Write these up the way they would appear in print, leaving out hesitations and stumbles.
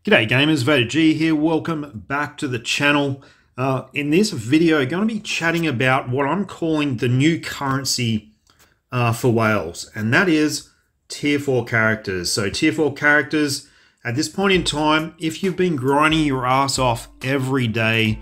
G'day gamers, Vader G here. Welcome back to the channel. In this video, I'm going to be chatting about what I'm calling the new currency for whales, and that is tier 4 characters. So tier 4 characters, at this point in time, if you've been grinding your ass off every day,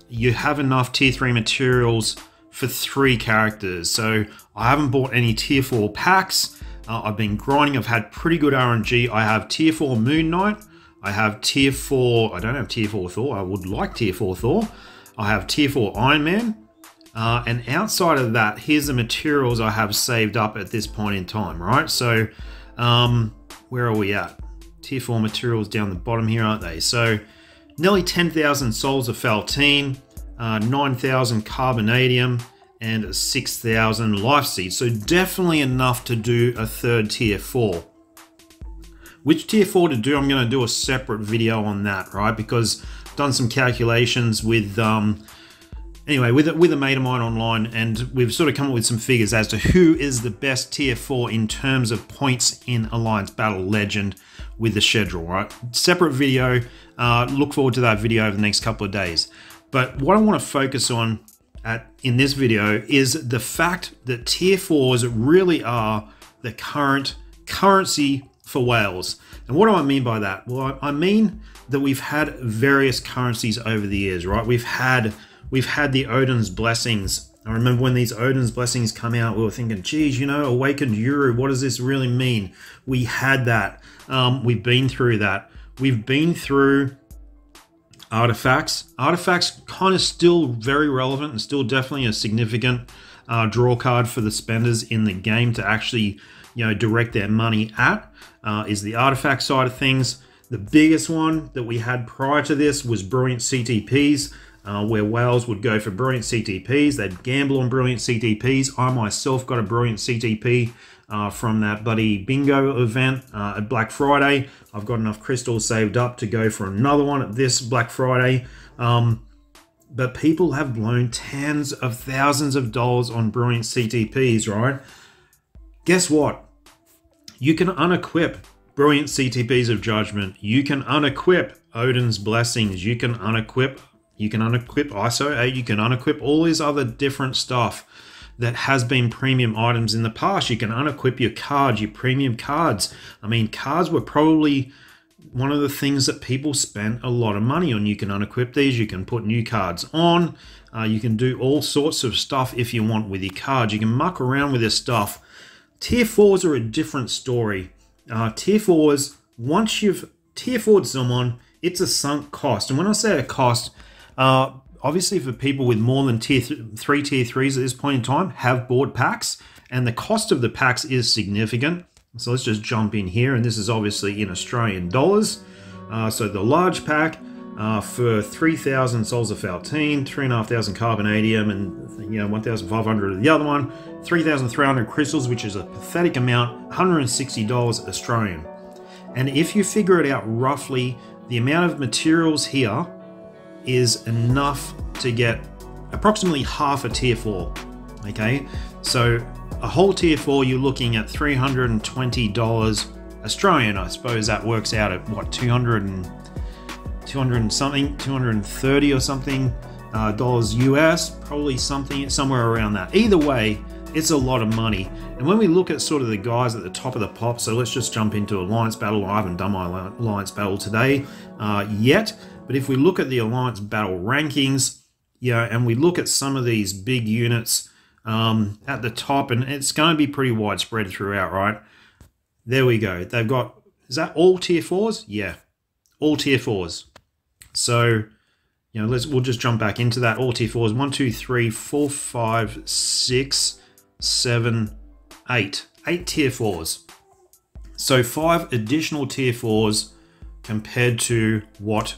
you have enough tier 3 materials for 3 characters. So I haven't bought any tier 4 packs. I've been grinding, I've had pretty good RNG. I have tier 4 Moon Knight. I have tier 4, I don't have tier 4 Thor, I would like tier 4 Thor. I have tier 4 Iron Man. And outside of that, here's the materials I have saved up at this point in time, right? So, where are we at? Tier 4 materials down the bottom here, aren't they? So, nearly 10,000 Souls of Faltine, 9,000 Carbonadium, and 6,000 Life Seeds. So, definitely enough to do a third tier 4. Which tier 4 to do, I'm going to do a separate video on that, right? Because I've done some calculations with, anyway, with a mate of mine online, and we've sort of come up with some figures as to who is the best tier 4 in terms of points in Alliance Battle Legend with the schedule, right? Separate video. Look forward to that video over the next couple of days. But what I want to focus on in this video is the fact that tier 4s really are the current currency for whales. And what do I mean by that? Well, I mean that we've had various currencies over the years, right? We've had the Odin's Blessings. I remember when these Odin's Blessings come out, we were thinking, geez, you know, Awakened Uru, what does this really mean? We had that. We've been through that. We've been through artifacts. Artifacts kind of still very relevant and still definitely a significant draw card for the spenders in the game to actually, you know, direct their money at, is the artifact side of things. The biggest one that we had prior to this was Brilliant CTPs, where whales would go for Brilliant CTPs. They'd gamble on Brilliant CTPs. I myself got a Brilliant CTP from that bloody bingo event at Black Friday. I've got enough crystals saved up to go for another one at this Black Friday. But people have blown tens of thousands of dollars on Brilliant CTPs, right? Guess what? You can unequip Brilliant CTPs of Judgment. You can unequip Odin's Blessings. You can unequip ISO 8. You can unequip all these other different stuff that has been premium items in the past. You can unequip your cards, your premium cards. I mean, cards were probably one of the things that people spent a lot of money on. You can unequip these. You can put new cards on. You can do all sorts of stuff if you want with your cards. You can muck around with this stuff. Tier 4s are a different story. Tier 4s, once you've tier 4'd someone, it's a sunk cost. And when I say a cost, obviously for people with more than tier 3 tier 3s at this point in time have bought packs, and the cost of the packs is significant. So let's just jump in here, and this is obviously in Australian dollars. So the large pack for 3,000 Souls of Faltine, 3,500 Carbonadium, and 1,500 of the other one, 3,300 crystals, which is a pathetic amount, $160 Australian. And if you figure it out roughly, the amount of materials here is enough to get approximately half a tier 4. Okay, so a whole tier 4, you're looking at $320 Australian. I suppose that works out at what, 200 and something, 230 or something dollars US, probably somewhere around that. Either way, it's a lot of money. And when we look at sort of the guys at the top of the pop, so let's just jump into Alliance Battle. I haven't done my Alliance Battle today yet, but if we look at the Alliance Battle rankings, and we look at some of these big units at the top, and it's going to be pretty widespread throughout, right? There we go. They've got, is that all tier 4s? Yeah, all tier 4s. So, we'll just jump back into that. All tier 4s, 1, 2, 3, 4, 5, 6, 7, 8. 8 tier 4s. So 5 additional tier 4s compared to what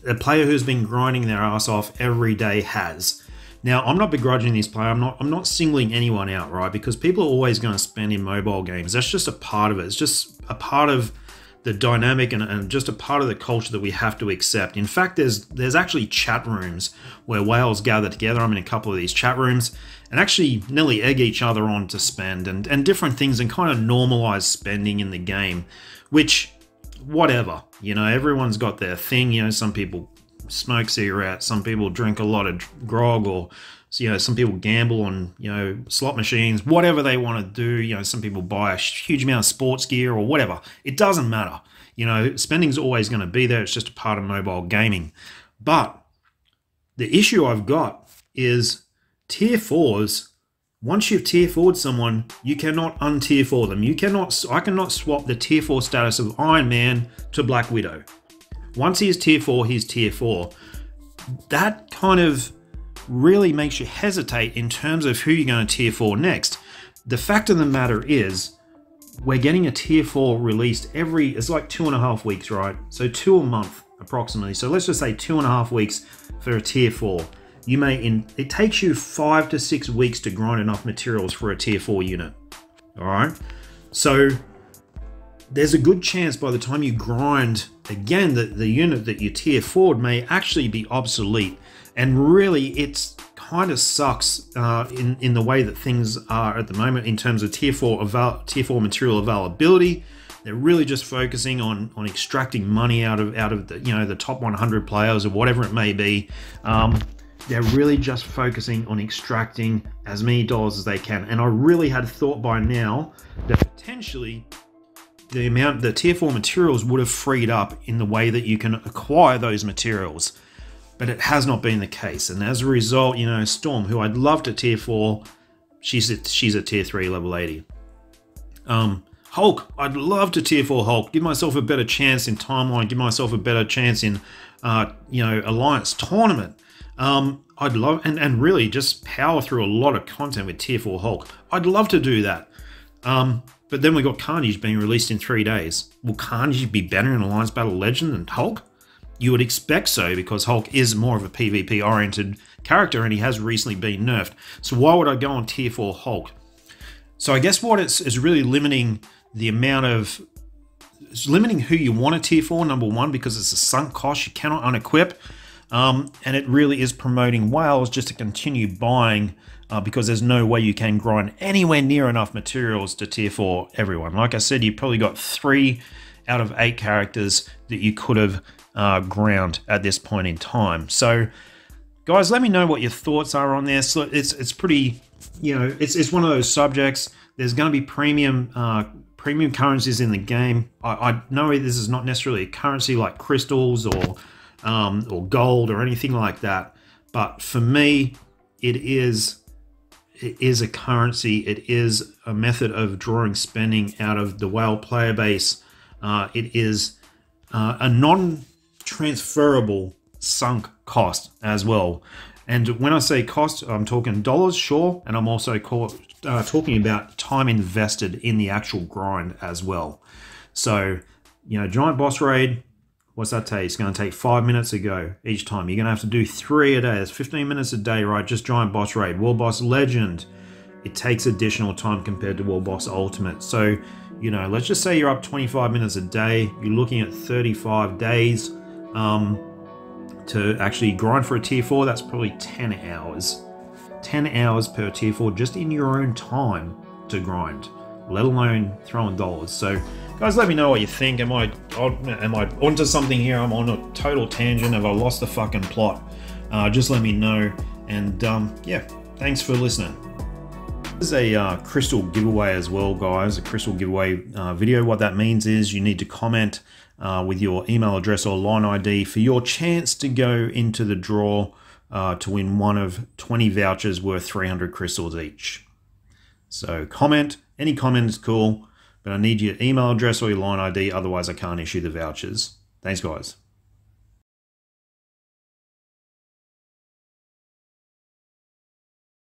a player who's been grinding their ass off every day has. Now, I'm not begrudging this player. I'm not singling anyone out, right? Because people are always going to spend in mobile games. That's just a part of it. It's just a part of the dynamic and just a part of the culture that we have to accept. In fact, there's actually chat rooms where whales gather together. I'm in a couple of these chat rooms and actually nearly egg each other on to spend and different things and kind of normalize spending in the game, which whatever. You know, everyone's got their thing. You know, some people smoke cigarettes, some people drink a lot of grog, or you know, some people gamble on, you know, slot machines, whatever they want to do. You know, some people buy a huge amount of sports gear or whatever. It doesn't matter. You know, spending's always going to be there. It's just a part of mobile gaming. But the issue I've got is tier 4s. Once you've tier 4'd someone, you cannot untier 4 them. I cannot swap the tier 4 status of Iron Man to Black Widow. Once he is tier 4, he's tier 4. That kind of really makes you hesitate in terms of who you're going to tier 4 next. The fact of the matter is, we're getting a tier 4 released it's like 2.5 weeks, right? So 2 a month approximately. So let's just say 2.5 weeks for a tier 4. It takes you 5 to 6 weeks to grind enough materials for a tier 4 unit. All right. So there's a good chance by the time you grind again that the unit that you tier 4'd may actually be obsolete. And really, it's kind of sucks in the way that things are at the moment in terms of tier 4 material availability. They're really just focusing on extracting money out of the, you know, the top 100 players or whatever it may be. They're really just focusing on extracting as many dollars as they can. And I really had thought by now that potentially the tier 4 materials would have freed up in the way that you can acquire those materials. But it has not been the case. And as a result, you know, Storm, who I'd love to tier 4, she's a tier 3 level 80. Hulk, I'd love to tier 4 Hulk. Give myself a better chance in Timeline. Give myself a better chance in, you know, Alliance Tournament. I'd love, and really just power through a lot of content with tier 4 Hulk. I'd love to do that. But then we got Carnage being released in 3 days. Will Carnage be better in Alliance Battle Legend than Hulk? You would expect so, because Hulk is more of a PvP-oriented character and he has recently been nerfed. So why would I go on tier 4 Hulk? So I guess what is really limiting the amount of... It's limiting who you want to tier 4, number one, because it's a sunk cost. You cannot unequip. And it really is promoting whales just to continue buying because there's no way you can grind anywhere near enough materials to tier 4 everyone. Like I said, you probably got 3 out of 8 characters that you could have ground at this point in time. So guys, let me know what your thoughts are on this. It's pretty, you know, it's one of those subjects. There's going to be premium currencies in the game. I know this is not necessarily a currency like crystals or gold or anything like that, but for me it is a currency. It is a method of drawing spending out of the whale player base. It is a non-transferable sunk cost as well. And when I say cost, I'm talking dollars, sure, and I'm also talking about time invested in the actual grind as well. So, you know, giant boss raid, what's that take? It's going to take 5 minutes to go each time. You're going to have to do 3 a day. That's 15 minutes a day, right? Just giant boss raid. World Boss Legend, it takes additional time compared to World Boss Ultimate. So, you know, let's just say you're up 25 minutes a day. You're looking at 35 days to actually grind for a tier 4. That's probably 10 hours. 10 hours per tier 4 just in your own time to grind, let alone throwing dollars. So guys, let me know what you think. Am I onto something here? I'm on a total tangent. Have I lost the fucking plot? Just let me know. And yeah, thanks for listening. This is a crystal giveaway as well, guys. A crystal giveaway video. What that means is you need to comment with your email address or line ID for your chance to go into the draw to win one of 20 vouchers worth 300 crystals each. So comment. Any comment is cool, but I need your email address or your line ID, otherwise I can't issue the vouchers. Thanks, guys.